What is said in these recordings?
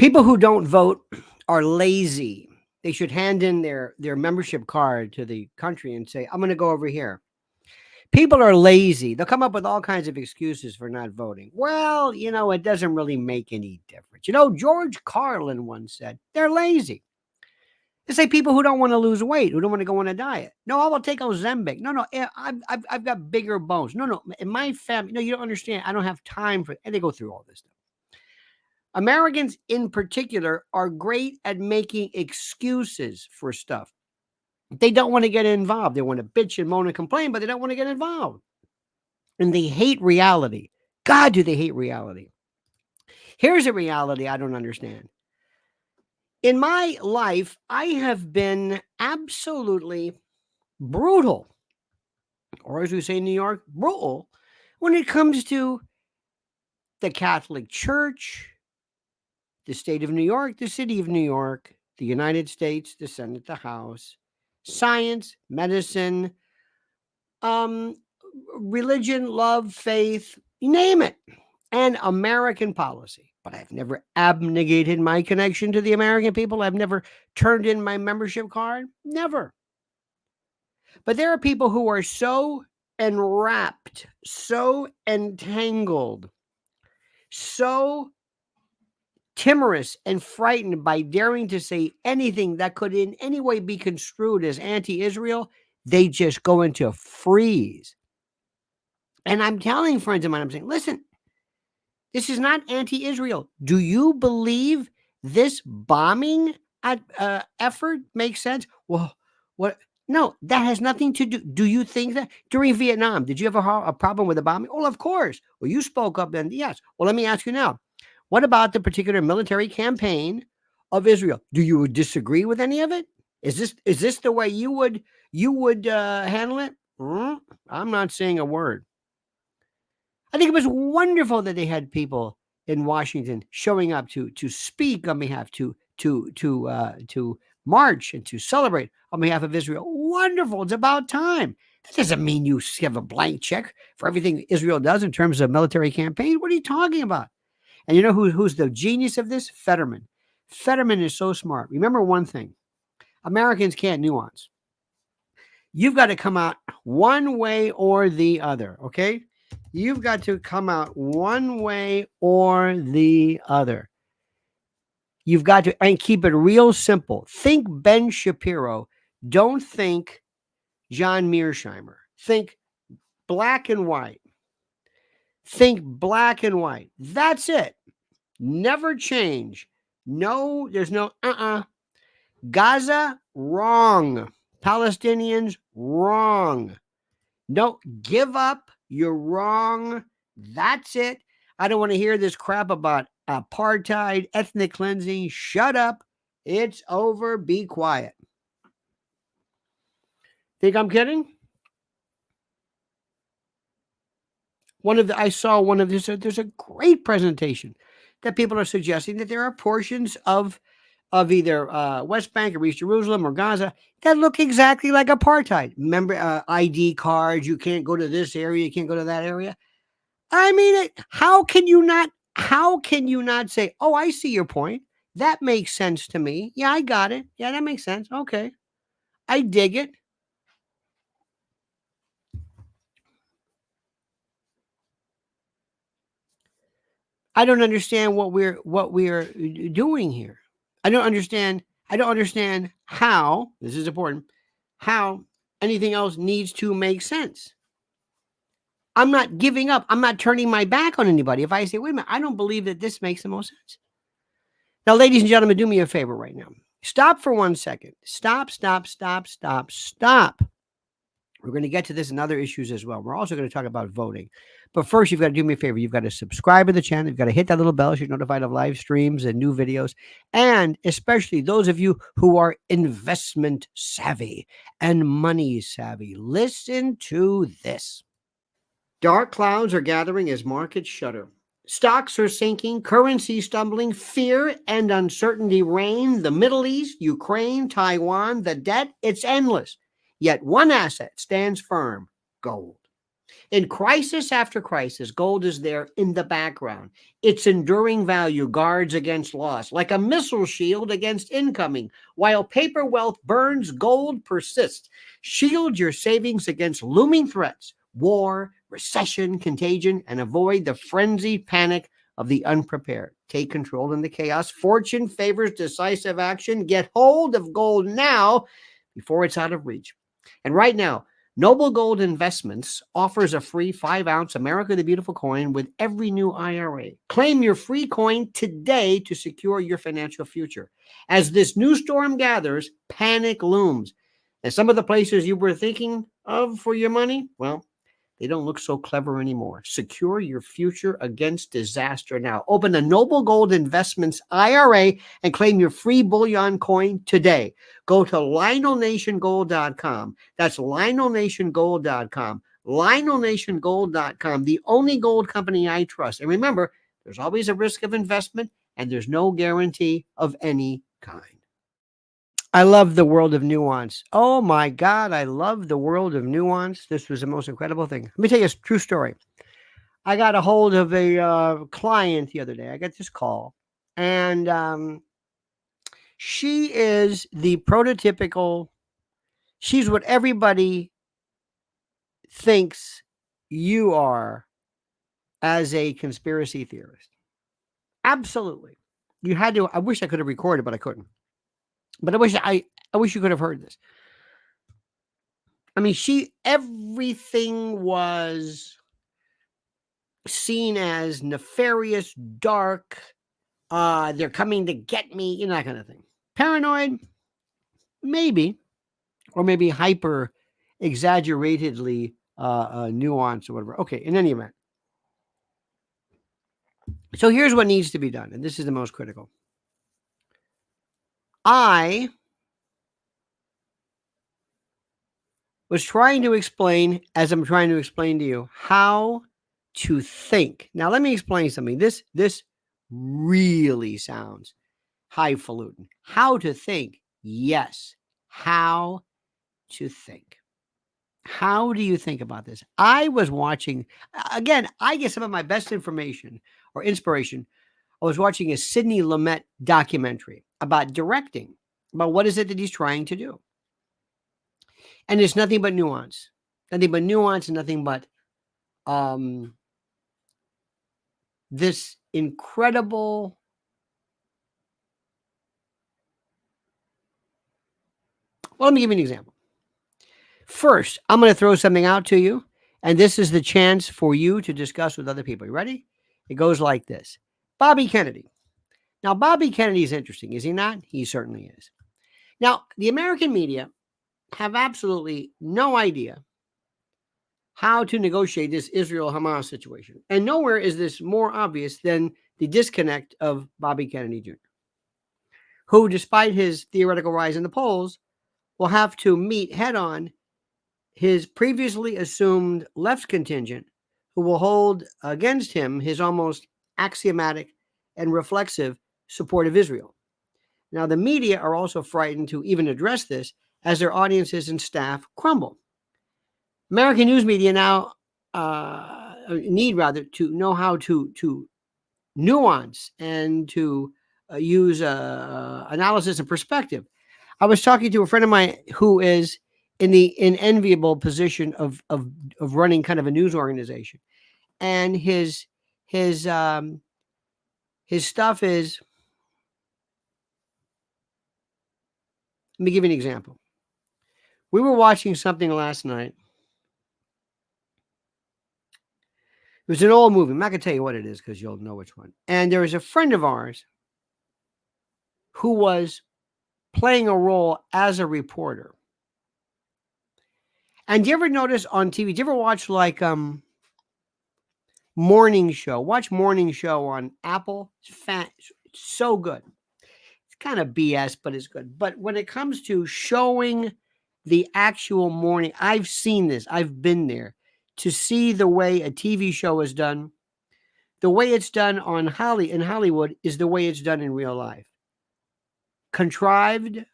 People who don't vote are lazy. They should hand in their membership card to the country and say, I'm going to go over here. People are lazy. They'll come up with all kinds of excuses for not voting. Well, it doesn't really make any difference. George Carlin once said, they're lazy. They say people who don't want to lose weight, who don't want to go on a diet. No, I will take Ozempic. No, I've got bigger bones. No, in my family, no, you don't understand. I don't have time for it. And they go through all this stuff. Americans in particular are great at making excuses for stuff. They don't want to get involved. They want to bitch and moan and complain, but they don't want to get involved. And they hate reality. God, do they hate reality? Here's a reality I don't understand. In my life, I have been absolutely brutal, or as we say in New York, brutal, when it comes to the Catholic Church, the state of New York, the city of New York, the United States, the Senate, the House, science, medicine, religion, love, faith, you name it, and American policy. But I've never abnegated my connection to the American people. I've never turned in my membership card. Never. But there are people who are so enwrapped, so entangled, so timorous and frightened by daring to say anything that could in any way be construed as anti-Israel, they just go into a freeze. And I'm telling friends of mine, I'm saying, listen, this is not anti-Israel. Do you believe this bombing effort makes sense? Well, what? No, that has nothing to do. Do you think that during Vietnam, did you have a problem with the bombing? Well, of course. Well, you spoke up then. Yes. Well, let me ask you now. What about the particular military campaign of Israel? Do you disagree with any of it? Is this the way you would handle it? I'm not saying a word. I think it was wonderful that they had people in Washington showing up to speak on behalf, to march and to celebrate on behalf of Israel. Wonderful. It's about time. That doesn't mean you have a blank check for everything Israel does in terms of military campaign. What are you talking about? And you know who's the genius of this? Fetterman. Fetterman is so smart. Remember one thing. Americans can't nuance. You've got to come out one way or the other, okay? You've got to come out one way or the other. You've got to, and keep it real simple. Think Ben Shapiro. Don't think John Mearsheimer. Think black and white. Think black and white. That's it. Never change. No, there's no Gaza, wrong. Palestinians, wrong. No, give up. You're wrong. That's it. I don't want to hear this crap about apartheid, ethnic cleansing. Shut up. It's over. Be quiet. Think I'm kidding? I saw one of this. There's a great presentation that people are suggesting that there are portions of either West Bank or East Jerusalem or Gaza that look exactly like apartheid. Remember, ID cards, you can't go to this area, you can't go to that area. I mean, how can you not say, oh, I see your point. That makes sense to me. Yeah, I got it. Yeah, that makes sense. Okay. I dig it. I don't understand what we're doing here. I don't understand how, this is important, how anything else needs to make sense. I'm not giving up. I'm not turning my back on anybody. If I say, wait a minute, I don't believe that this makes the most sense. Now, ladies and gentlemen, do me a favor right now. Stop for 1 second. Stop. We're going to get to this and other issues as well. We're also going to talk about voting. But first, you've got to do me a favor. You've got to subscribe to the channel. You've got to hit that little bell so you're notified of live streams and new videos. And especially those of you who are investment savvy and money savvy, listen to this. Dark clouds are gathering as markets shudder. Stocks are sinking, currency stumbling, fear and uncertainty reign. The Middle East, Ukraine, Taiwan, the debt, it's endless. Yet one asset stands firm, gold. In crisis after crisis, gold is there in the background. Its enduring value guards against loss, like a missile shield against incoming. While paper wealth burns, gold persists. Shield your savings against looming threats, war, recession, contagion, and avoid the frenzied panic of the unprepared. Take control in the chaos. Fortune favors decisive action. Get hold of gold now before it's out of reach. And right now, Noble Gold Investments offers a free 5-ounce America the Beautiful coin with every new IRA. Claim your free coin today to secure your financial future. As this new storm gathers, panic looms. And some of the places you were thinking of for your money, well, they don't look so clever anymore. Secure your future against disaster now. Open a Noble Gold Investments IRA and claim your free bullion coin today. Go to LionelNationGold.com. That's LionelNationGold.com. LionelNationGold.com, the only gold company I trust. And remember, there's always a risk of investment and there's no guarantee of any kind. I love the world of nuance. Oh my God, I love the world of nuance. This was the most incredible thing. Let me tell you a true story. I got a hold of a client the other day. I got this call, and she is the prototypical, she's what everybody thinks you are as a conspiracy theorist. Absolutely. You had to, I wish I could have recorded, but I couldn't. But I wish you could have heard this. I mean, everything was seen as nefarious, dark, they're coming to get me, you know, that kind of thing. Paranoid, maybe, or maybe hyper exaggeratedly nuanced or whatever. Okay, in any event. So here's what needs to be done, and this is the most critical. I was trying to explain, as I'm trying to explain to you, how to think. Now, let me explain something. This really sounds highfalutin. How to think. Yes. How to think. How do you think about this? I was watching, again, I get some of my best information or inspiration. I was watching a Sidney Lumet documentary about directing, about what is it that he's trying to do. And it's nothing but nuance. Nothing but nuance and nothing but this incredible let me give you an example. First, I'm going to throw something out to you, and this is the chance for you to discuss with other people. You ready? It goes like this. Bobby Kennedy. Now, Bobby Kennedy is interesting, is he not? He certainly is. Now, the American media have absolutely no idea how to negotiate this Israel-Hamas situation. And nowhere is this more obvious than the disconnect of Bobby Kennedy Jr., who, despite his theoretical rise in the polls, will have to meet head-on his previously assumed left contingent, who will hold against him his almost axiomatic and reflexive support of Israel. Now, the media are also frightened to even address this as their audiences and staff crumble. American news media now need to know how to nuance and to use analysis and perspective. I was talking to a friend of mine who is in the enviable position of running kind of a news organization, and his stuff is. Let me give you an example. We were watching something last night. It was an old movie. I'm not going to tell you what it is because you'll know which one. And there was a friend of ours who was playing a role as a reporter. And do you ever notice on TV, do you ever watch like morning show? Watch morning show on Apple. It's so good. It's kind of BS, but it's good. But when it comes to showing the actual morning, I've seen this. I've been there to see the way a TV show is done. The way it's done in Hollywood is the way it's done in real life. Contrived,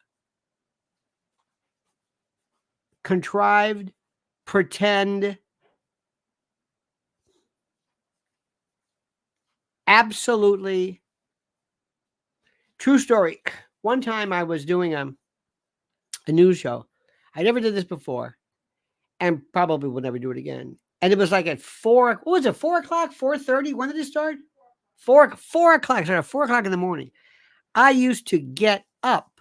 pretend, Absolutely true story. One time I was doing a news show. I never did this before, and probably will never do it again. And it was like at 4. What was it? 4 o'clock? 4:30? When did it start? 4 o'clock. Sorry, 4 o'clock in the morning. I used to get up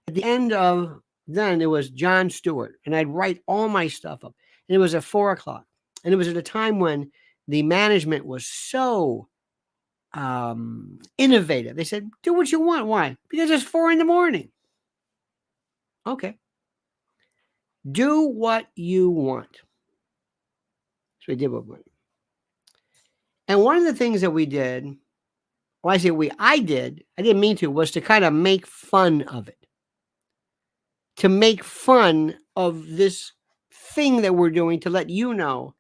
at the end of then it was Jon Stewart, and I'd write all my stuff up. And it was at 4 o'clock, and it was at a time when the management was so innovative. They said, "Do what you want." Why? Because it's 4 in the morning. Okay. Do what you want. So we did what we wanted. And one of the things that we did, well, I didn't mean to, was to kind of make fun of it. To make fun of this thing that we're doing to let you know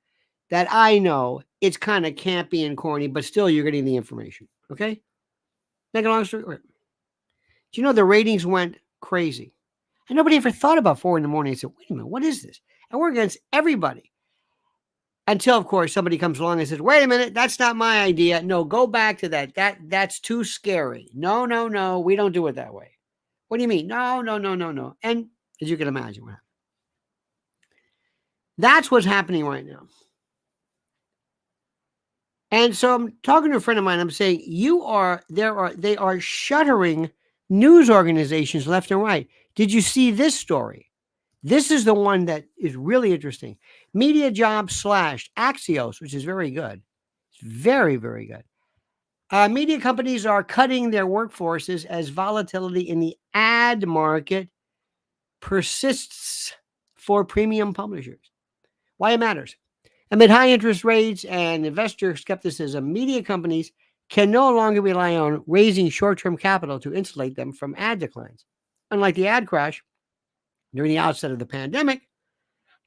that I know it's kind of campy and corny, but still you're getting the information. Okay? Make a long story short. Do you know the ratings went crazy? And nobody ever thought about 4 in the morning and said, wait a minute, what is this? And we're against everybody. Until, of course, somebody comes along and says, wait a minute, that's not my idea. No, go back to that. That's too scary. No, we don't do it that way. What do you mean? No. And as you can imagine, what happened. That's what's happening right now. And so I'm talking to a friend of mine. I'm saying, they are shuttering news organizations left and right. Did you see this story? This is the one that is really interesting. Media jobs slashed. Axios, which is very good. It's very, very good. Media companies are cutting their workforces as volatility in the ad market persists for premium publishers. Why it matters. Amid high interest rates and investor skepticism, media companies can no longer rely on raising short-term capital to insulate them from ad declines. Unlike the ad crash during the outset of the pandemic,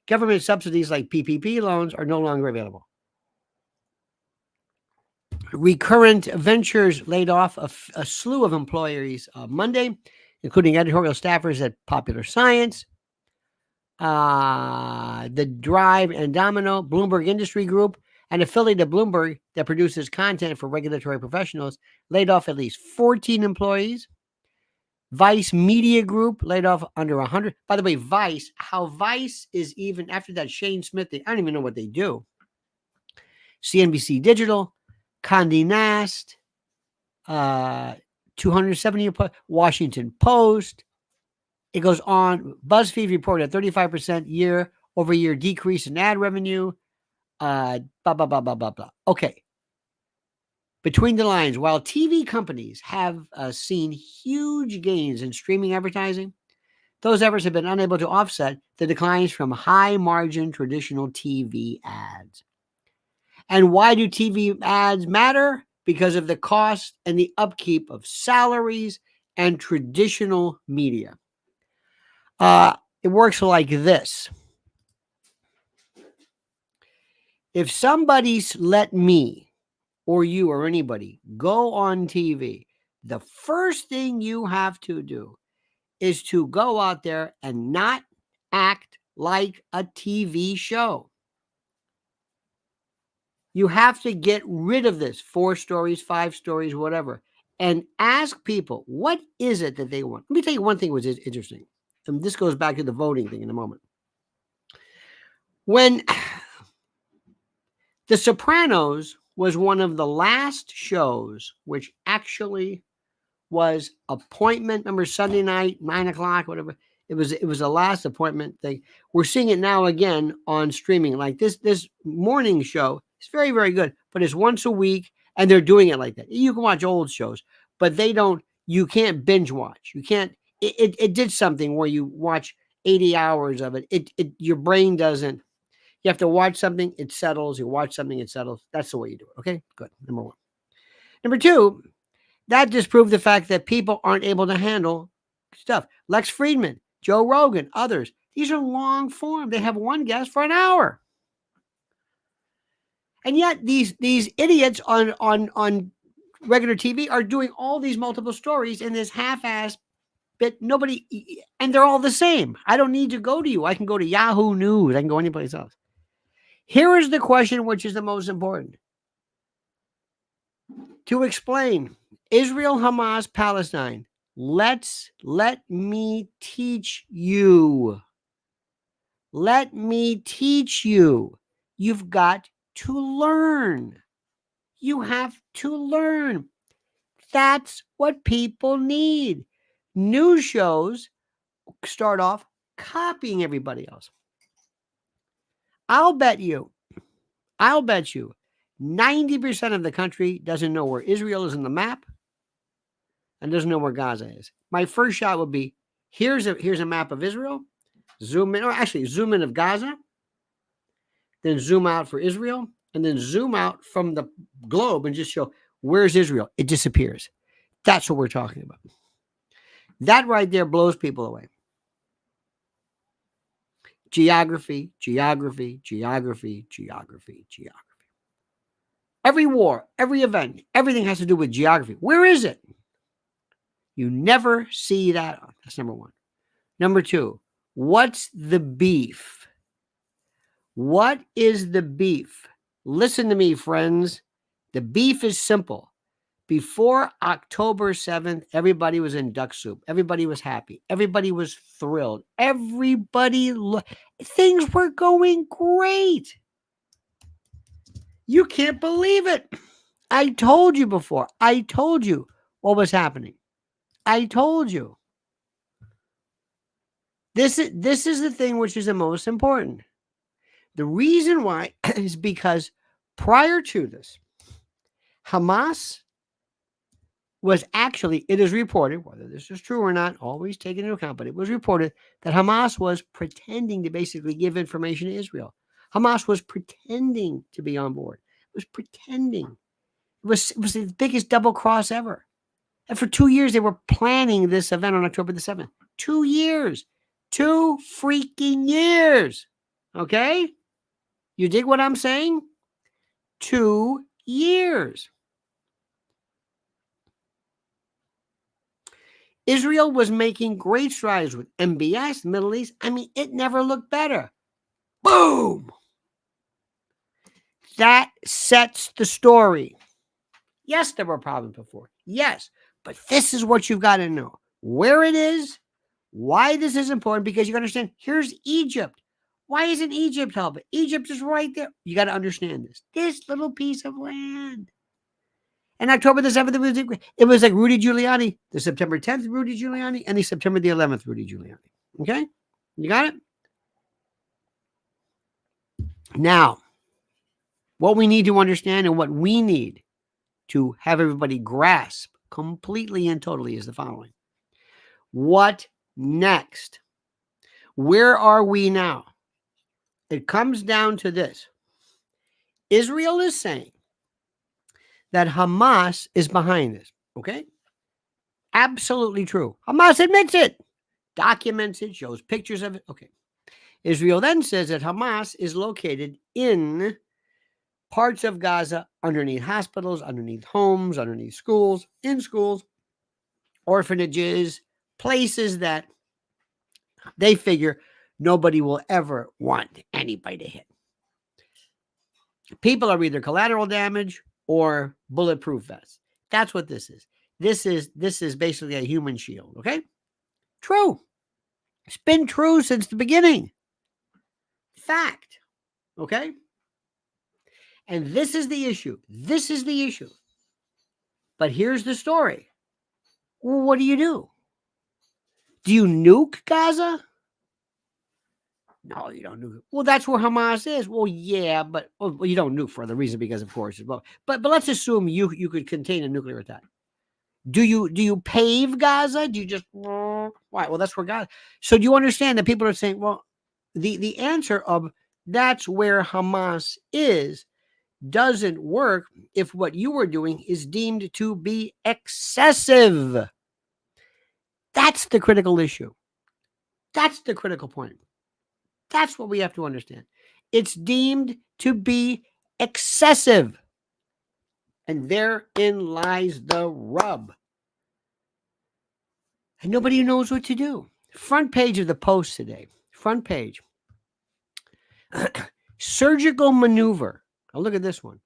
government subsidies like PPP loans are no longer available. Recurrent Ventures laid off a slew of employees Monday, including editorial staffers at Popular Science, The Drive and Domino, Bloomberg Industry Group, an affiliate of Bloomberg that produces content for regulatory professionals, laid off at least 14 employees. Vice Media Group laid off under 100. By the way, Vice, how Vice is even after that Shane Smith, I don't even know what they do. CNBC Digital, Condé Nast, 270, Washington Post. It goes on. BuzzFeed reported a 35% year-over-year decrease in ad revenue. Blah, blah, blah, blah, blah, blah. Okay. Between the lines, while TV companies have seen huge gains in streaming advertising, those efforts have been unable to offset the declines from high-margin traditional TV ads. And why do TV ads matter? Because of the cost and the upkeep of salaries and traditional media. It works like this. If somebody's let me or you or anybody go on TV, the first thing you have to do is to go out there and not act like a TV show. You have to get rid of this 4 stories, 5 stories, whatever, and ask people, what is it that they want? Let me tell you one thing was interesting. And this goes back to the voting thing in a moment. When The Sopranos was one of the last shows which actually was appointment. Remember Sunday night, 9 o'clock, whatever. It was the last appointment thing. We're seeing it now again on streaming. Like this morning show, it's very, very good, but it's once a week, and they're doing it like that. You can watch old shows, but you can't binge watch. You can't. It did something where you watch 80 hours of it. Your brain doesn't. You have to watch something, it settles. You watch something, it settles. That's the way you do it. Okay, good. Number 1. Number 2, that disproved the fact that people aren't able to handle stuff. Lex Friedman, Joe Rogan, others. These are long form. They have one guest for an hour. And yet these idiots on regular TV are doing all these multiple stories in this half-ass bit. And they're all the same. I don't need to go to you. I can go to Yahoo News. I can go anyplace else. Here is the question, which is the most important. to explain Israel, Hamas, Palestine. Let me teach you. Let me teach you. You've got to learn. You have to learn. That's what people need. News shows start off copying everybody else. I'll bet you 90% of the country doesn't know where Israel is in the map and doesn't know where Gaza is. My first shot would be, here's a map of Israel, zoom in, or actually zoom in of Gaza, then zoom out for Israel, and then zoom out from the globe and just show, where's Israel? It disappears. That's what we're talking about. That right there blows people away. Geography. Every war, every event, everything has to do with geography. Where is it? You never see that. That's number one. Number two, what's the beef? What is the beef? Listen to me, friends. The beef is simple. Before October 7th, everybody was in duck soup. Everybody was happy. Everybody was thrilled. Things were going great. You can't believe it. I told you before. I told you what was happening. I told you. This is the thing which is the most important. The reason why is because prior to this, Hamas was actually, it is reported, whether this is true or not, always taken into account, but it was reported that Hamas was pretending to basically give information to Israel. Hamas was pretending to be on board. It was pretending. It was the biggest double cross ever. And for 2 years, they were planning this event on October the 7th. 2 years. 2 freaking years. Okay? You dig what I'm saying? 2 years. Israel was making great strides with MBS, Middle East. I mean, it never looked better. Boom! That sets the story. Yes, there were problems before. Yes, but this is what you've got to know. Where it is, why this is important, because you understand, here's Egypt. Why isn't Egypt helping? Egypt is right there. You got to understand this. This little piece of land. And October the 7th, it was like Rudy Giuliani, the September 10th Rudy Giuliani, and the September the 11th Rudy Giuliani. Okay? You got it? Now, what we need to understand and what we need to have everybody grasp completely and totally is the following. What next? Where are we now? It comes down to this. Israel is saying that Hamas is behind this. Okay? Absolutely true. Hamas admits it. Documents it, shows pictures of it. Okay. Israel then says that Hamas is located in parts of Gaza, underneath hospitals, underneath homes, underneath schools, in schools, orphanages, places that they figure nobody will ever want anybody to hit. People are either collateral damage or bulletproof vests. That's what this is. This is basically a human shield, okay? True. It's been true since the beginning. Fact. Okay? And this is the issue. This is the issue. But here's the story. Well, what do you do? Do you nuke Gaza? No, you don't nuke. Well, that's where Hamas is. Well, yeah, but you don't nuke for the reason because, of course, but let's assume you could contain a nuclear attack. Do you pave Gaza? Do you just why? Well, that's where Gaza. So do you understand that people are saying, well, the answer of that's where Hamas is doesn't work if what you are doing is deemed to be excessive. That's the critical issue. That's the critical point. That's what we have to understand. It's deemed to be excessive. And therein lies the rub. And nobody knows what to do. Front page of the Post today. Front page. Surgical maneuver. Now look at this one.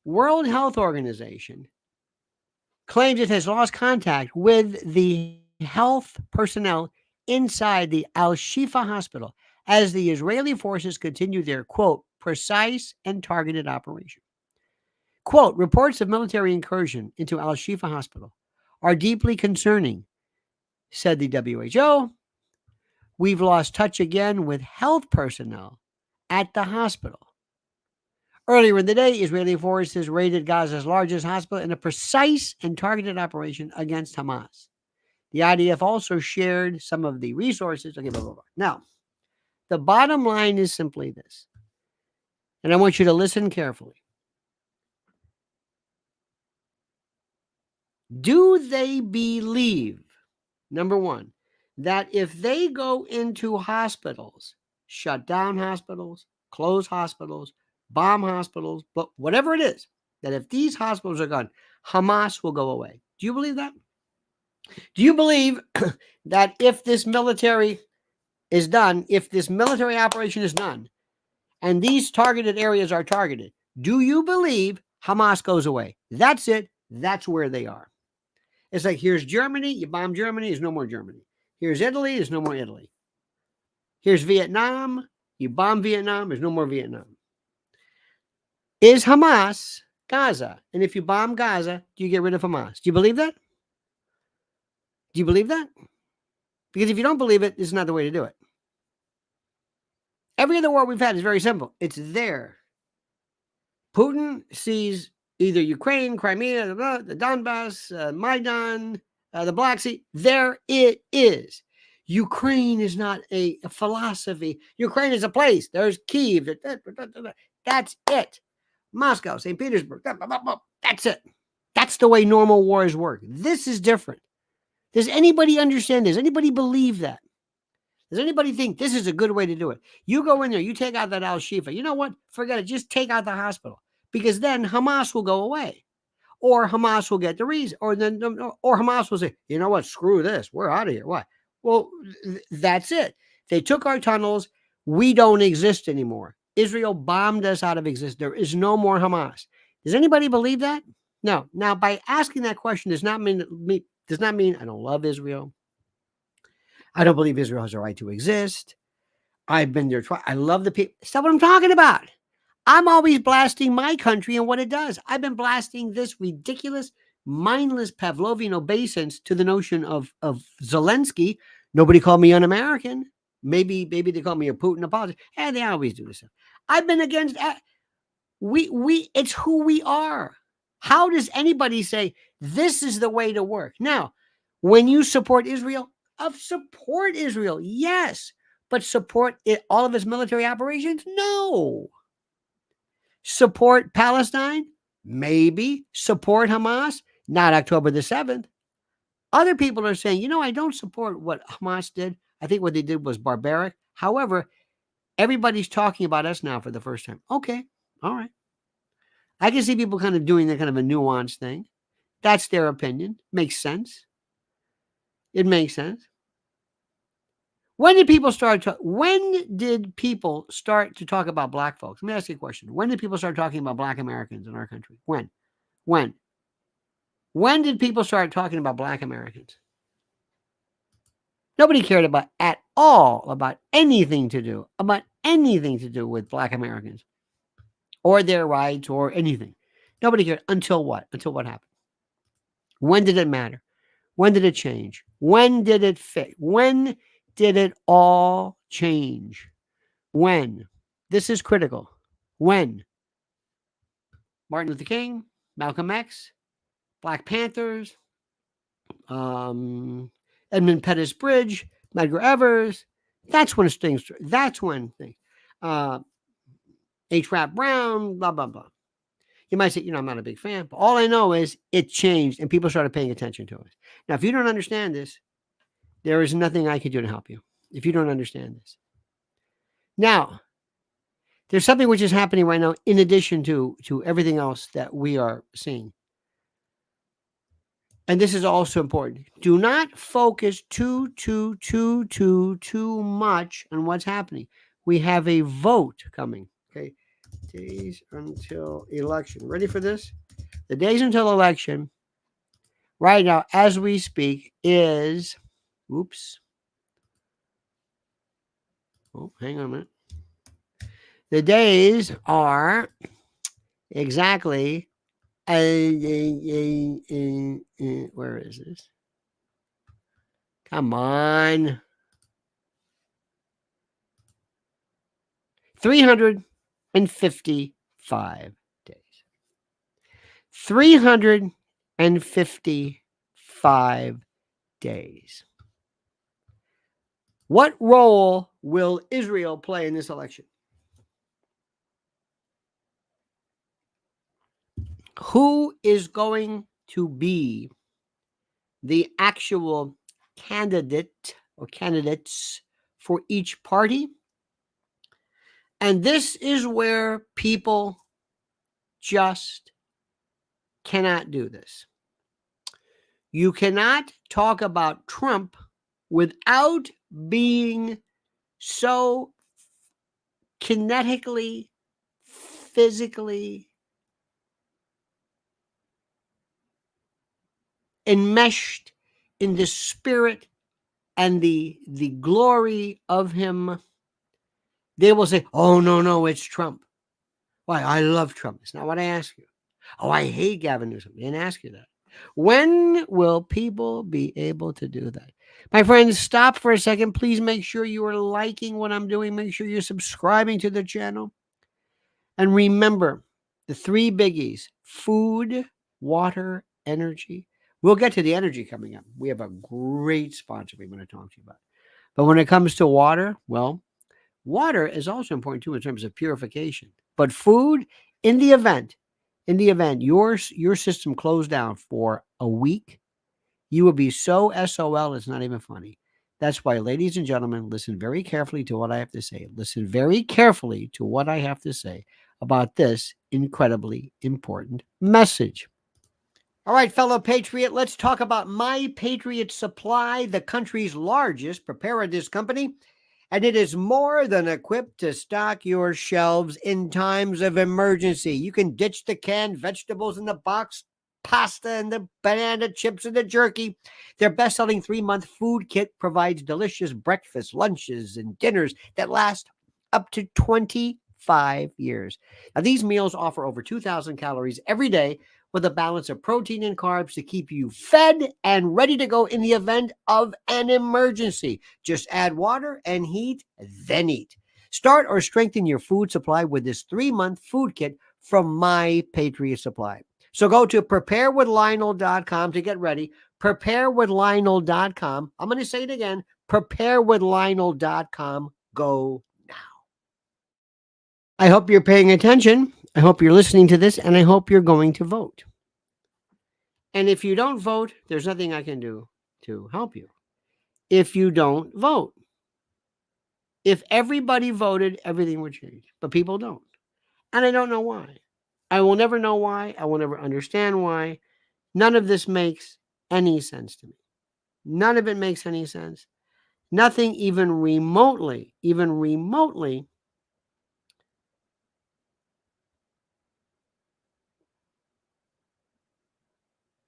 World Health Organization claims it has lost contact with the health personnel inside the Al-Shifa hospital as the Israeli forces continue their, quote, precise and targeted operation. Quote, reports of military incursion into Al-Shifa hospital are deeply concerning, said the WHO. We've lost touch again with health personnel at the hospital. Earlier in the day, Israeli forces raided Gaza's largest hospital in a precise and targeted operation against Hamas. The IDF also shared some of the resources. Okay, blah, blah, blah. Now, the bottom line is simply this, and I want you to listen carefully. Do they believe, number one, that if they go into hospitals, shut down hospitals, close hospitals, bomb hospitals, but whatever it is, that if these hospitals are gone, Hamas will go away? Do you believe that? Do you believe that if this military is done, if this military operation is done, and these targeted areas are targeted, do you believe Hamas goes away? That's it. That's where they are. It's like, here's Germany. You bomb Germany. There's no more Germany. Here's Italy. There's no more Italy. Here's Vietnam. You bomb Vietnam. There's no more Vietnam. Is Hamas Gaza? And if you bomb Gaza, do you get rid of Hamas? Do you believe that? Do you believe that? Because if you don't believe it, this is not the way to do it. Every other war we've had is very simple. It's there. Putin sees either Ukraine, Crimea, the Donbass, Maidan, the Black Sea. There it is. Ukraine is not a philosophy. Ukraine is a place. There's Kyiv. That's it. Moscow, St. Petersburg. That's it. That's the way normal wars work. This is different. Does anybody understand this? Anybody believe that? Does anybody think this is a good way to do it? You go in there, you take out that Al-Shifa. You know what? Forget it. Just take out the hospital. Because then Hamas will go away. Or Hamas will get the reason. Or Hamas will say, you know what? Screw this. We're out of here. Why? Well, that's it. They took our tunnels. We don't exist anymore. Israel bombed us out of existence. There is no more Hamas. Does anybody believe that? No. Now, by asking that question does not mean I don't love Israel. I don't believe Israel has a right to exist. I've been there twice. I love the people. That's not what I'm talking about. I'm always blasting my country and what it does. I've been blasting this ridiculous, mindless Pavlovian obeisance to the notion of Zelensky. Nobody called me un-American. Maybe they call me a Putin apologist. And they always do this. I've been against. It's who we are. How does anybody say this is the way to work? Now, when you support Israel, support Israel, yes, but support all of its military operations? No. Support Palestine? Maybe. Support Hamas? Not October the 7th. Other people are saying, I don't support what Hamas did. I think what they did was barbaric. However, everybody's talking about us now for the first time. Okay, all right. I can see people kind of doing that kind of a nuanced thing. That's their opinion. Makes sense. It makes sense. When did people start to talk about black folks? Let me ask you a question. When did people start talking about black Americans in our country? When? When did people start talking about black Americans? Nobody cared at all about anything to do with black Americans or their rights or anything. Nobody cared until what? Until what happened? When did it matter? When did it change? When did it fit? When did it all change? When? This is critical. When? Martin Luther King, Malcolm X, Black Panthers, Edmund Pettus Bridge, Medgar Evers. That's when things. H. Rap Brown, blah, blah, blah. You might say, I'm not a big fan, but all I know is it changed and people started paying attention to it. Now, if you don't understand this, there is nothing I can do to help you if you don't understand this. Now, there's something which is happening right now in addition to everything else that we are seeing. And this is also important. Do not focus too much on what's happening. We have a vote coming. Okay. Days until election. Ready for this? The days until election. right now, as we speak, is, oops. Oh, hang on a minute. The days are exactly, where is this? Come on. 355 days. 355 days. What role will Israel play in this election? Who is going to be the actual candidate or candidates for each party? And this is where people just cannot do this. You cannot talk about Trump without being so kinetically, physically enmeshed in the spirit and the glory of him. They will say, oh, no, it's Trump. Why, I love Trump. It's not what I asked you. Oh, I hate Gavin Newsom. I didn't ask you that. When will people be able to do that? My friends, stop for a second. Please make sure you are liking what I'm doing. Make sure you're subscribing to the channel. And remember the three biggies: food, water, energy. We'll get to the energy coming up. We have a great sponsor we want to talk to you about. But when it comes to water, well, water is also important too in terms of purification. But food, in the event your system closed down for a week, you will be so SOL, it's not even funny. That's why, ladies and gentlemen, listen very carefully to what I have to say. Listen very carefully to what I have to say about this incredibly important message. All right, fellow patriot, let's talk about My Patriot Supply, the country's largest preparedness company. And it is more than equipped to stock your shelves in times of emergency. You can ditch the canned vegetables in the box, pasta and the banana chips and the jerky. Their best-selling 3-month food kit provides delicious breakfasts, lunches, and dinners that last up to 25 years. Now, these meals offer over 2,000 calories every day, with a balance of protein and carbs to keep you fed and ready to go in the event of an emergency. Just add water and heat, then eat. Start or strengthen your food supply with this 3-month food kit from My Patriot Supply. So go to preparewithlionel.com to get ready. Preparewithlionel.com. I'm going to say it again. Preparewithlionel.com. Go now. I hope you're paying attention. I hope you're listening to this, and I hope you're going to vote. And if you don't vote, there's nothing I can do to help you. If you don't vote, if everybody voted, everything would change. But people don't. And I don't know why. I will never know why. I will never understand why. None of this makes any sense to me. None of it makes any sense. Nothing even remotely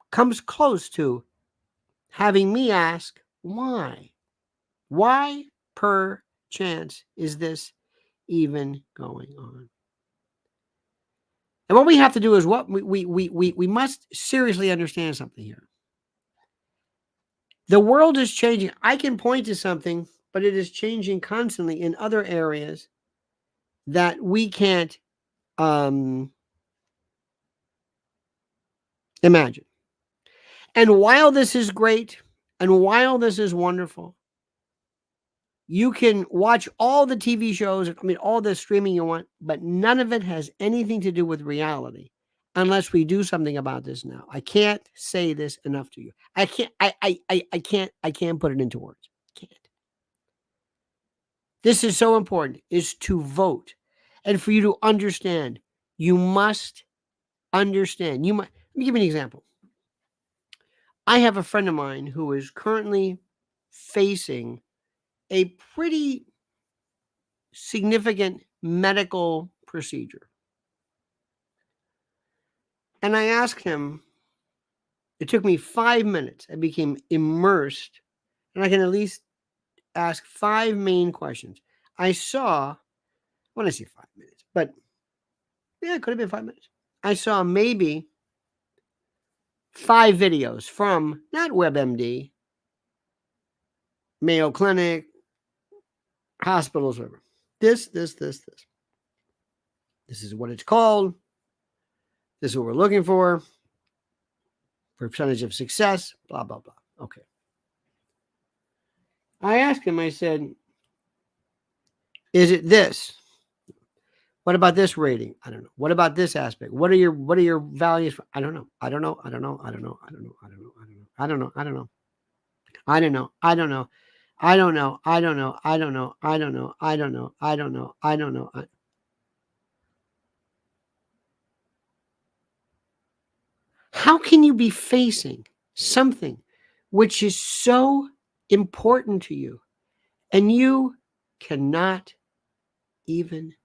comes close to having me ask, why? Why, per chance, is this even going on? And what we have to do is what we must seriously understand something here. The world is changing. I can point to something, but it is changing constantly in other areas that we can't imagine. And while this is great, and while this is wonderful, you can watch all the TV shows, all the streaming you want, but none of it has anything to do with reality unless we do something about this now. I can't say this enough to you. I can't put it into words. Can't. This is so important, is to vote. And for you to understand, you must understand. Let me give you an example. I have a friend of mine who is currently facing a pretty significant medical procedure. And I asked him, It took me 5 minutes. I became immersed, and I can at least ask 5 main questions. I saw when I say 5 minutes, but yeah, it could have been 5 minutes. I saw maybe 5 videos from not WebMD, Mayo Clinic, hospitals, whatever. This. This is what it's called. This is what we're looking for percentage of success, blah, blah, blah. Okay. I asked him, I said, is it this? What about this rating? I don't know. What about this aspect? What are your values? I don't know. I don't know. I don't know. I don't know. I don't know. I don't know. I don't know. I don't know. I don't know. I don't know. I don't know. I don't know. I don't know. I don't know. I don't know. I don't know. I don't know. How can you be facing something which is so important to you and you cannot even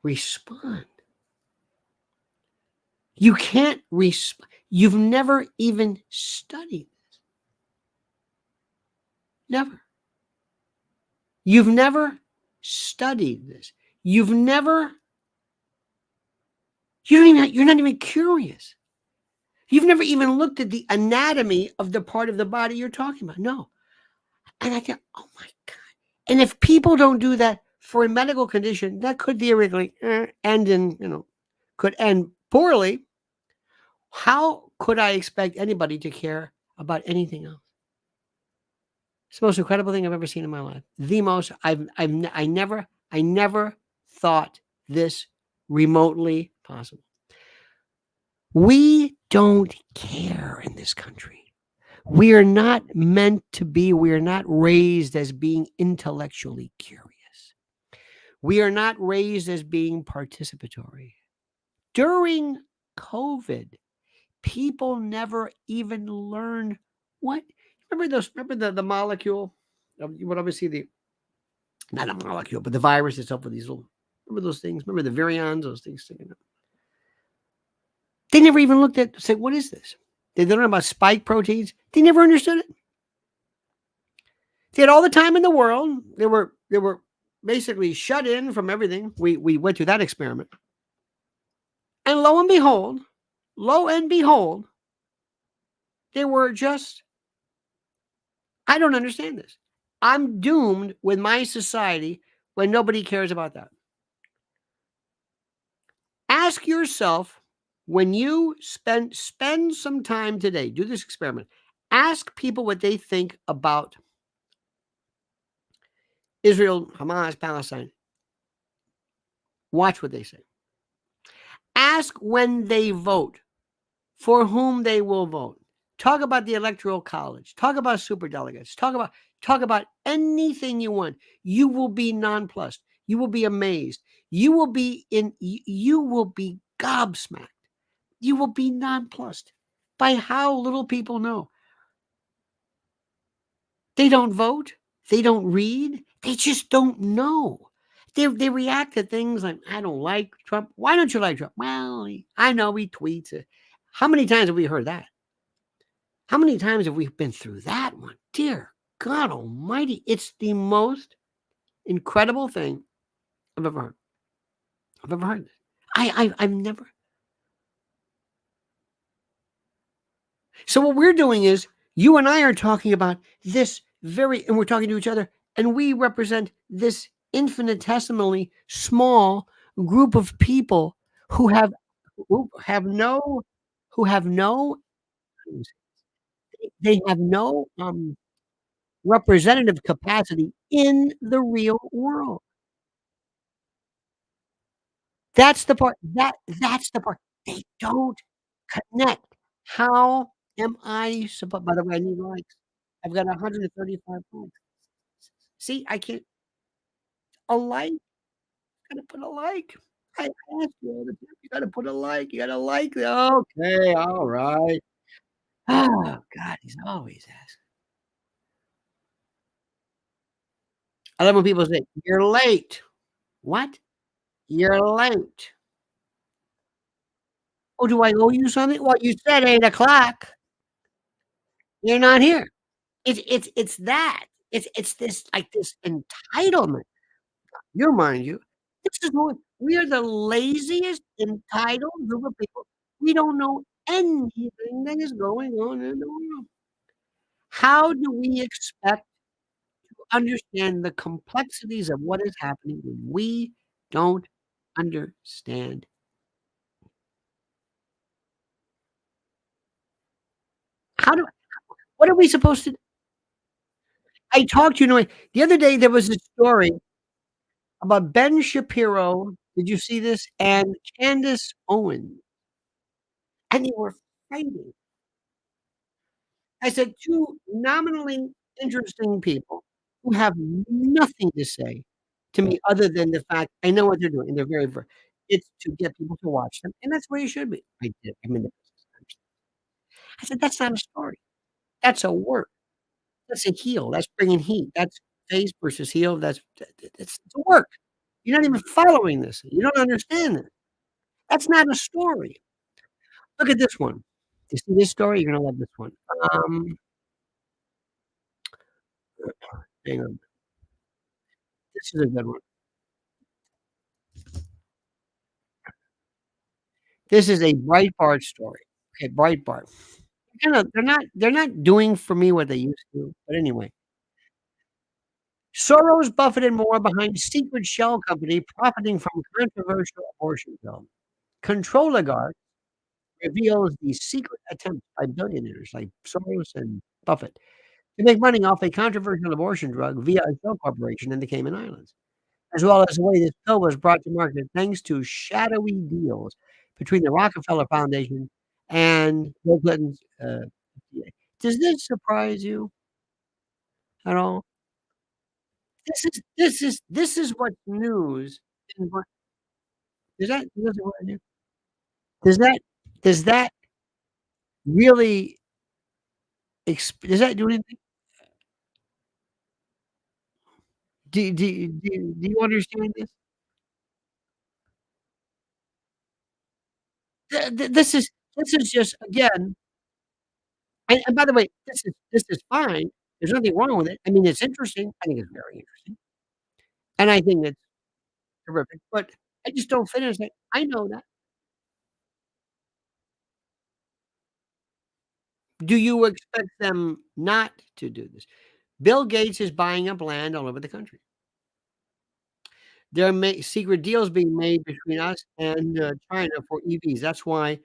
respond? You can't respond. You've never even studied this. Never. You've never studied this. You've never, you're not even curious. You've never even looked at the anatomy of the part of the body you're talking about. No. And I think, oh my God. And if people don't do that for a medical condition, that could theoretically end in, could end poorly. How could I expect anybody to care about anything else? It's the most incredible thing I've ever seen in my life. The most. I never thought this remotely possible. We don't care in this country. We are not meant to be. We are not raised as being intellectually curious. We are not raised as being participatory. During COVID, people never even learn what. Remember the molecule? What obviously not a molecule, but the virus itself with these little. Remember those things? Remember the virions? Those things sticking up. They never even looked at. Say, what is this? They learned about spike proteins. They never understood it. They had all the time in the world. They were basically shut in from everything. We went through that experiment, and lo and behold, they were just. I don't understand this. I'm doomed with my society when nobody cares about that. Ask yourself when you spend some time today, do this experiment. Ask people what they think about Israel, Hamas, Palestine. Watch what they say. Ask when they vote for whom they will vote. Talk about the electoral college. Talk about superdelegates. Talk about anything you want. You will be nonplussed. You will be amazed. You will be gobsmacked. You will be nonplussed by how little people know. They don't vote. They don't read. They just don't know. They react to things like, I don't like Trump. Why don't you like Trump? Well, I know he tweets. How many times have we heard that? How many times have we been through that one? Dear God Almighty, it's the most incredible thing I've ever heard. I've ever heard this. I've never. So what we're doing is you and I are talking about this and we're talking to each other, and we represent this infinitesimally small group of people who have no who have no they have no representative capacity in the real world. That's the part. They don't connect. How am I supposed? By the way, I need likes. I've got 135 likes. See, I can't a like, gotta put a like. I ask you all the time, you gotta put a like, you gotta like okay, all right. Oh, God, he's always asking. I love when people say, "You're late." What? You're late. "Oh, do I owe you something?" "Well, you said 8 o'clock. You're not here." It's that. It's this, like, this entitlement. You mind you, this is what we are the laziest, entitled group of people. We don't know anything that is going on in the world. How do we expect to understand the complexities of what is happening when we don't understand? How do what are we supposed to I talked to you know, the other day, there was a story about Ben Shapiro, did you see this? And Candace Owens, and they were fighting. I said, 2 nominally interesting people who have nothing to say to me other than the fact I know what they're doing, and they're very ver it's to get people to watch them, and that's where you should be. I did, I'm in the business. I said, "That's not a story. That's a work. That's a heel. That's bringing heat. That's face versus heel. It's a work. You're not even following this. You don't understand it. That's not a story. Look at this one. You see this story? You're gonna love this one. Um, hang on. This is a good one. This is a Breitbart story. Okay, Breitbart. They're not doing for me what they used to, but anyway. Soros, Buffett, and more behind secret shell company profiting from controversial abortion bill. Control oligarch reveals the secret attempt by billionaires like Soros and Buffett to make money off a controversial abortion drug via a shell corporation in the Cayman Islands, as well as the way this pill was brought to market thanks to shadowy deals between the Rockefeller Foundation and Bill Clinton's, FDA. Does this surprise you at all? This is what's news and what does that what I do? Does that does that really does that do anything? Do you understand this? This is just again and by the way, this is fine. There's nothing wrong with it. I mean, it's interesting. I think it's very interesting, and I think it's terrific, but I just don't finish it. I know that. Do you expect them not to do this? Bill Gates is buying up land all over the country. There are secret deals being made between us and, China for EVs. That's why,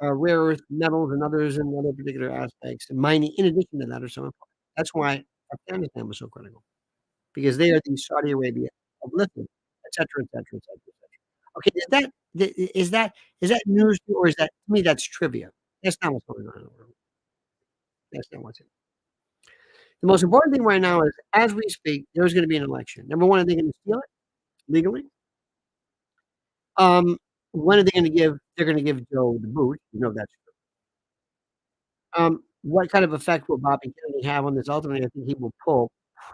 rare earth metals and others in other particular aspects, and mining in addition to that are so important. That's why Afghanistan was so critical, because they are the Saudi Arabia of lithium, etcetera, etcetera, etcetera, etcetera. Okay, is that news to you, or is that to me, that's trivia. That's not what's going on in the world. That's not what's in the most important thing right now is, as we speak, there's gonna be an election. Number 1, are they gonna steal it legally? When are they gonna give they're gonna give Joe the boot, you know that's what kind of effect will Bobby Kennedy have on this? Ultimately, I think he will pull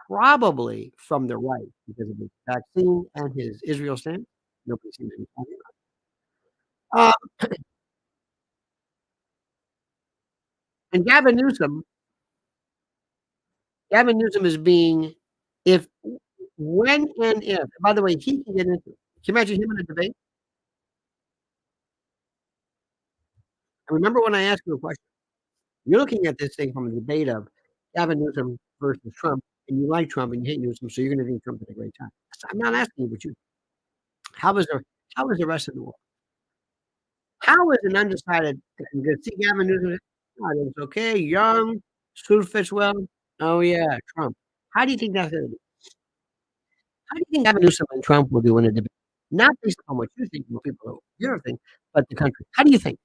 probably from the right because of his vaccine and his Israel stance. Nobody seems to be talking about it. And Gavin Newsom is being if when and if by the way, he can get into it. Can you imagine him in a debate? I remember when I asked you a question. You're looking at this thing from a debate of Gavin Newsom versus Trump, and you like Trump and you hate Newsom, so you're gonna think Trump had a great time. So I'm not asking you what you how is the how is the rest of the world? How is an undecided to see Gavin Newsom, "Oh, it's okay, young, suit fits well." "Oh, yeah, Trump." How do you think that's gonna be? How do you think Gavin Newsom and Trump will do in a debate? Not based upon what you think, what people you don't think, but the country. How do you think?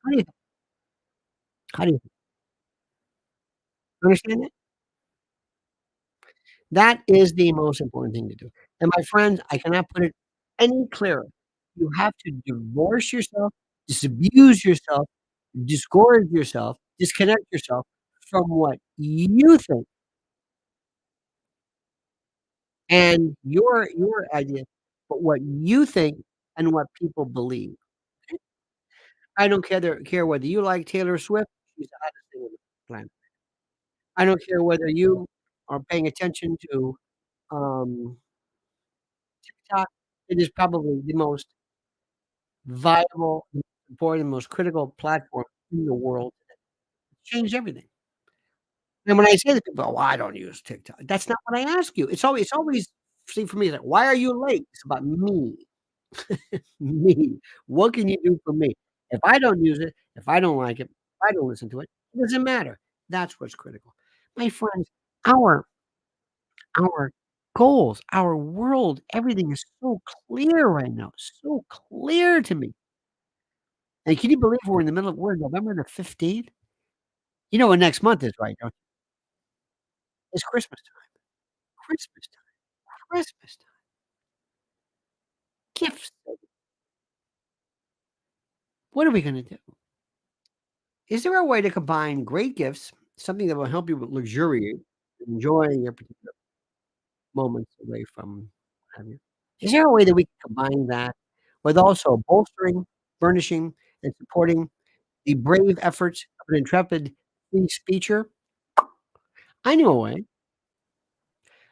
How do you think? How do you think? Understand that? That is the most important thing to do. And my friends, I cannot put it any clearer. You have to divorce yourself, disabuse yourself, disgorge yourself, disconnect yourself from what you think and your idea, but what you think and what people believe. I don't care whether you like Taylor Swift, she's the hottest thing on the planet. I don't care whether you are paying attention to, um, TikTok. It is probably the most viable, most important, most critical platform in the world. Changed everything. And when I say to people, "Oh, I don't use TikTok," that's not what I ask you. It's always see, for me, it's like, "Why are you late?" It's about me. Me. What can you do for me? If I don't use it, if I don't like it, if I don't listen to it, it doesn't matter. That's what's critical. My friends, our our goals, our world, everything is so clear right now, so clear to me. And can you believe we're in November the 15th? You know what next month is, right, don't you? It's Christmas time. Christmas time. Christmas time. Gifts. What are we gonna do? Is there a way to combine great gifts, something that will help you luxuriate, enjoying your particular moments away from what have you? Is there a way that we can combine that with also bolstering, furnishing, and supporting the brave efforts of an intrepid free speecher? I know a way.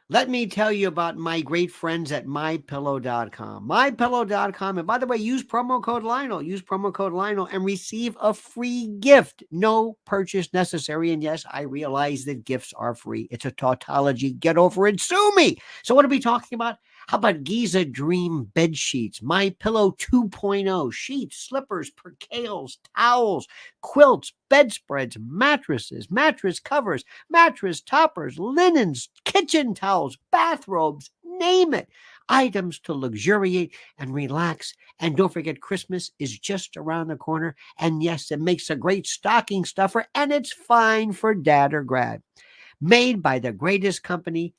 Let me tell you about my great friends at MyPillow.com. MyPillow.com. And by the way, use promo code Lionel. Use promo code Lionel and receive a free gift. No purchase necessary. And yes, I realize that gifts are free. It's a tautology. Get over it. Sue me. So, what are we talking about? How about Giza Dream bed sheets, My Pillow 2.0, sheets, slippers, percales, towels, quilts, bedspreads, mattresses, mattress covers, mattress toppers, linens, kitchen towels, bathrobes, name it. Items to luxuriate and relax. And don't forget, Christmas is just around the corner. And yes, it makes a great stocking stuffer, and it's fine for dad or grad. Made by the greatest company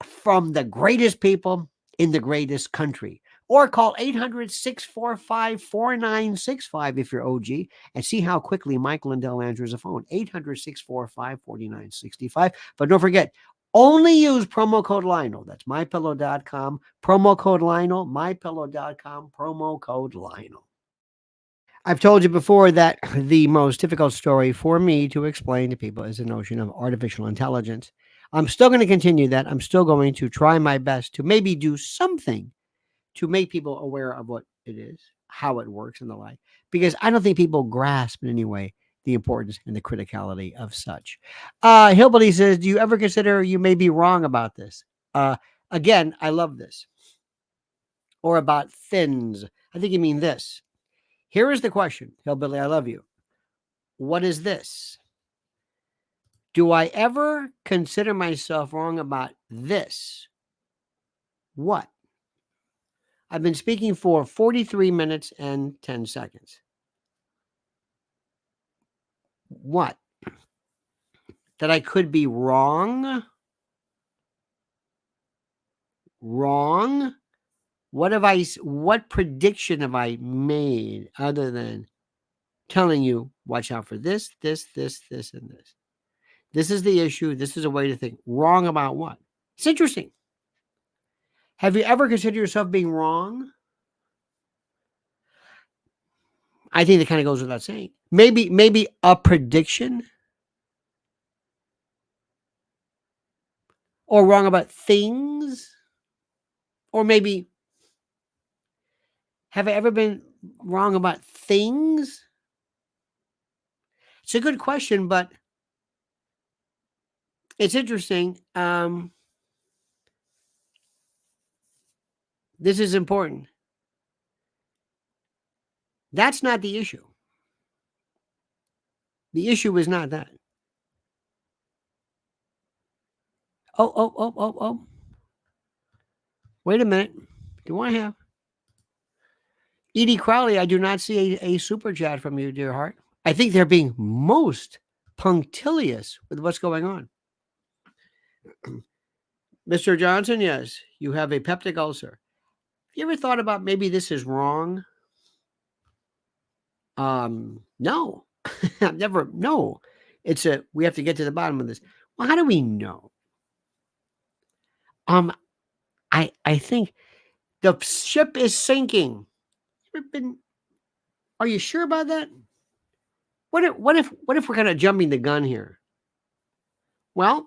from the greatest people in the greatest country. Or call 800-645-4965 if you're OG and see how quickly Mike Lindell answers the phone. 800-645-4965. But don't forget, only use promo code Lionel. That's mypillow.com. Promo code Lionel, mypillow.com, promo code Lionel. I've told you before that the most difficult story for me to explain to people is the notion of artificial intelligence. I'm still going to continue that. I'm still going to try my best to maybe do something to make people aware of what it is, how it works, and the like, because I don't think people grasp in any way the importance and the criticality of such. Hillbilly says, "Do you ever consider you may be wrong about this?" Uh, Again, I love this. Or about thins. I think you mean this. Here is the question, Hillbilly, I love you. What is this? Do I ever consider myself wrong about this? What? I've been speaking for 43 minutes and 10 seconds. What? That I could be wrong? Wrong? What prediction have I made other than telling you, watch out for this, this, this, this, and this? This is the issue. This is a way to think. Wrong about what? It's interesting. Have you ever considered yourself being wrong? I think that kind of goes without saying. Maybe a prediction or wrong about things, or maybe have I ever been wrong about things? It's a good question, but it's interesting. This is important. That's not the issue. The issue is not that. Oh, oh, oh, oh, oh. Wait a minute. Do I have Edie Crowley? I do not see a super chat from you, dear heart. I think they're being most punctilious with what's going on. Mr. Johnson, yes, you have a peptic ulcer. Have you ever thought about maybe this is wrong? No. I've never no. We have to get to the bottom of this. Well, how do we know? Um, I think the ship is sinking. Ever been Are you sure about that? What if we're kind of jumping the gun here? Well,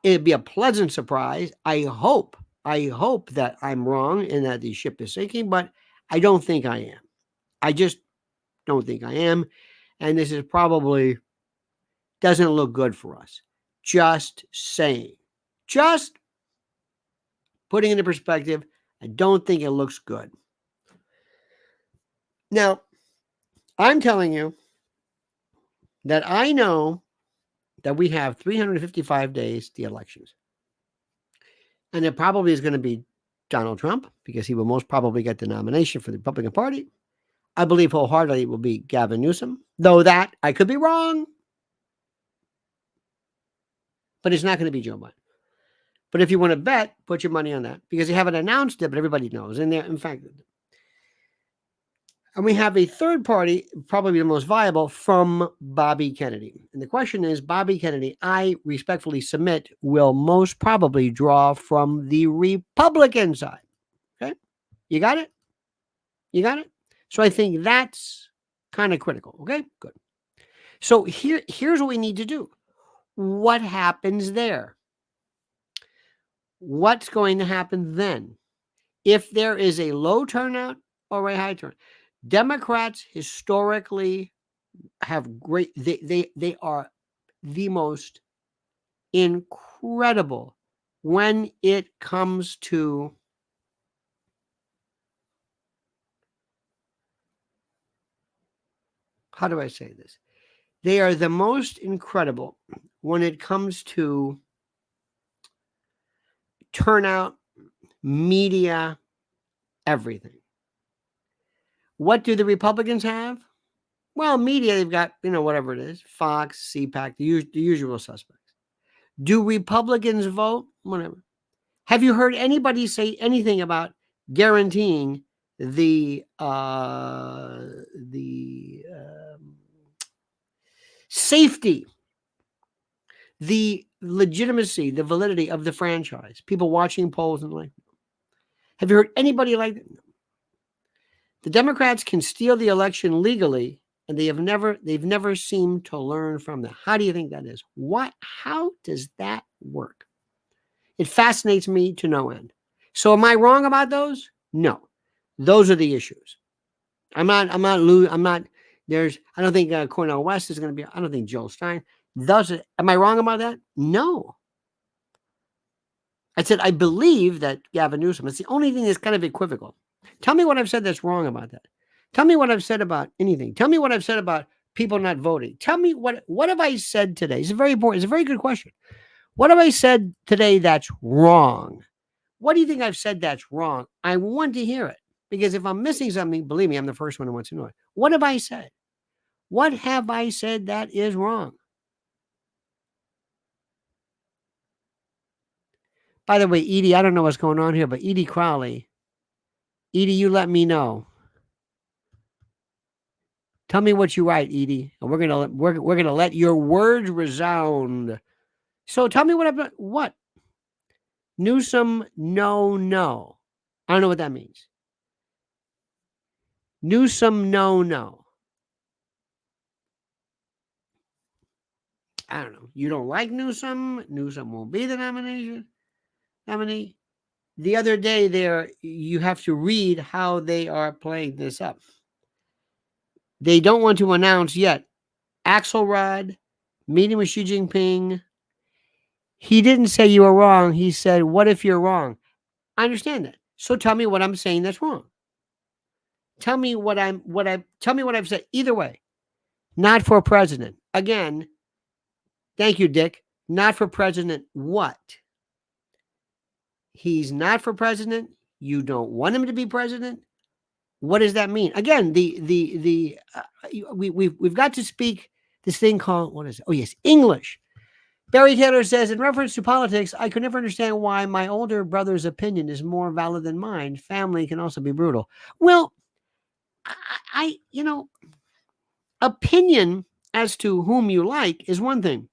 it'd be a pleasant surprise. I hope that I'm wrong and that the ship is sinking, but I don't think I am. I just don't think I am, and this is probably doesn't look good for us. Just saying. Just putting into perspective, I don't think it looks good. Now, I'm telling you that I know that we have 355 days to the elections. And it probably is going to be Donald Trump because he will most probably get the nomination for the Republican Party. I believe wholeheartedly it will be Gavin Newsom, though that I could be wrong. But it's not going to be Joe Biden. But if you want to bet, put your money on that because they haven't announced it, but everybody knows. And in fact, and we have a third party, probably the most viable, from Bobby Kennedy. And the question is, Bobby Kennedy, I respectfully submit, will most probably draw from the Republican side. Okay? You got it? You got it? So I think that's kind of critical. Okay? Good. So here's what we need to do. What happens there? What's going to happen then? If there is a low turnout or a high turnout, Democrats historically have great, they are the most incredible when it comes to how do I say this? They are the most incredible when it comes to turnout, media, everything. What do the Republicans have? Well, media, they've got, whatever it is, Fox, CPAC, the usual suspects. Do Republicans vote? Whatever. Have you heard anybody say anything about guaranteeing the safety, the legitimacy, the validity of the franchise? People watching polls and the like. Have you heard anybody like that? The Democrats can steal the election legally, and they've never seemed to learn from that. How do you think that is? How does that work? It fascinates me to no end. So am I wrong about those? No. Those are the issues. I don't think Cornel West is going to be, I don't think Joel Stein. Am I wrong about that? No. I said, I believe that Gavin Newsom, it's the only thing that's kind of equivocal. Tell me what I've said that's wrong about that. Tell me what I've said about anything. Tell me what I've said about people not voting. Tell me what have I said today? It's very important. It's a very good question. What have I said today that's wrong? What do you think I've said that's wrong? I want to hear it because if I'm missing something, believe me, I'm the first one who wants to know it. What have I said? What have I said that is wrong? By the way, Edie, I don't know what's going on here, but Edie Crowley, Edie, you let me know. Tell me what you write, Edie, and we're gonna let your words resound. So tell me what Newsom, no. I don't know what that means. Newsom, no. I don't know. You don't like Newsom. Newsom won't be the nominee. The other day you have to read how they are playing this up. They don't want to announce yet. Axelrod meeting with Xi Jinping. He didn't say you were wrong. He said, what if you're wrong? I understand that. So tell me what I'm saying that's wrong. Tell me tell me what I've said. Either way, not for president. Again, thank you, Dick. Not for president. What? He's not for president. You don't want him to be president. What does that mean? Again, we've got to speak this thing called, what is it? Oh, yes, English. Barry Taylor says, in reference to politics, I could never understand why my older brother's opinion is more valid than mine. Family can also be brutal. Well, opinion as to whom you like is one thing.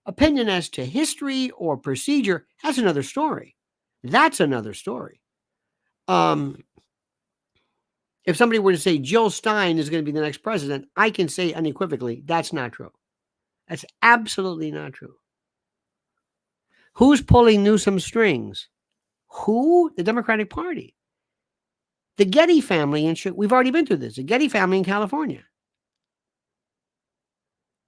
Opinion as to history or procedure, that's another story. That's another story. If If somebody were to say Jill Stein is going to be the next president, I can say unequivocally, that's not true. That's absolutely not true. Who's pulling Newsom's strings? Who? The Democratic Party. The Getty family, we've already been through this. The Getty family in California.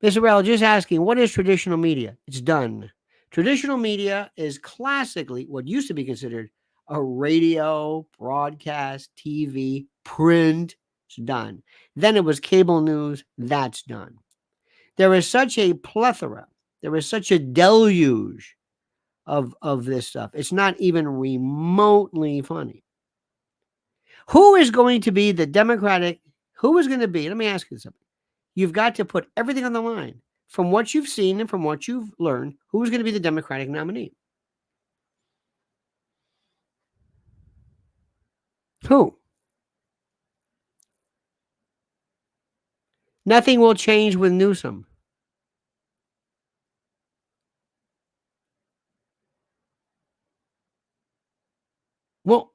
Israel, just asking, what is traditional media? It's done. Traditional media is classically what used to be considered a radio, broadcast, TV, print. It's done. Then it was cable news. That's done. There is such a plethora. There is such a deluge of this stuff. It's not even remotely funny. Who is going to be the Democratic? Who is going to be? Let me ask you something. You've got to put everything on the line. From what you've seen and from what you've learned, who's going to be the Democratic nominee? Who? Nothing will change with Newsom. Well,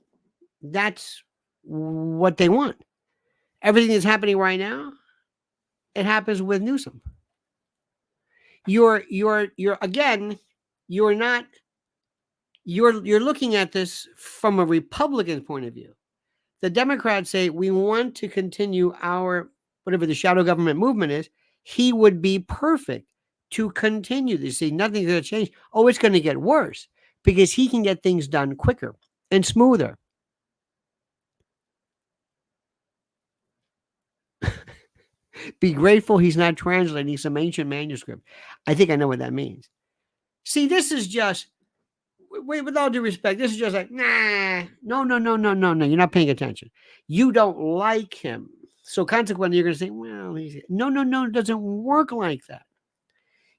that's what they want. Everything that's happening right now, it happens with Newsom. You're looking at this from a Republican point of view. The Democrats say we want to continue our whatever the shadow government movement is. He would be perfect to continue this. See, nothing's going to change. Oh, it's going to get worse because he can get things done quicker and smoother. Be grateful he's not translating some ancient manuscript. I think I know what that means. See, this is just, with all due respect, this is just like, nah, no. You're not paying attention. You don't like him. So consequently, you're going to say, well, no, it doesn't work like that.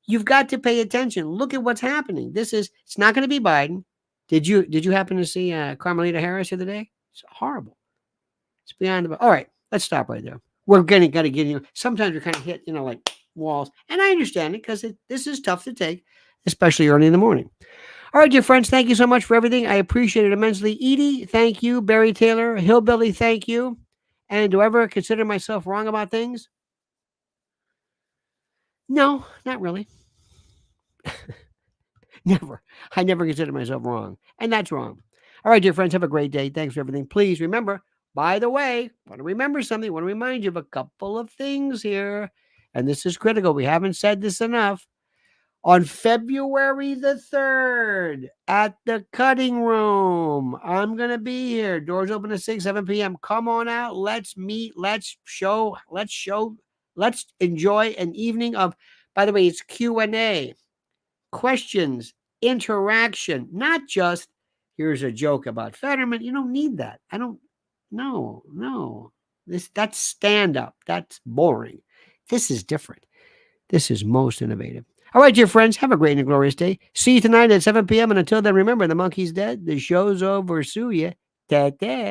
You've got to pay attention. Look at what's happening. It's not going to be Biden. Did you happen to see Carmelita Harris the other day? It's horrible. It's beyond all right, let's stop right there. We're got to get, sometimes we're kind of hit, like walls. And I understand it because this is tough to take, especially early in the morning. All right, dear friends, thank you so much for everything. I appreciate it immensely. Edie, thank you. Barry Taylor, Hillbilly, thank you. And do I ever consider myself wrong about things? No, not really. Never. I never consider myself wrong. And that's wrong. All right, dear friends, have a great day. Thanks for everything. Please remember, by the way, I want to remember something. I want to remind you of a couple of things here. And this is critical. We haven't said this enough. On February the 3rd at the Cutting Room, I'm going to be here. Doors open at 6, 7 p.m. Come on out. Let's meet. Let's enjoy an evening of, by the way, it's Q&A, questions, interaction, not just, here's a joke about Fetterman. You don't need that. No. That's stand-up. That's boring. This is different. This is most innovative. All right, dear friends, have a great and glorious day. See you tonight at 7 p.m. And until then, remember, the monkey's dead. The show's over. Sue ya. Ta-ta.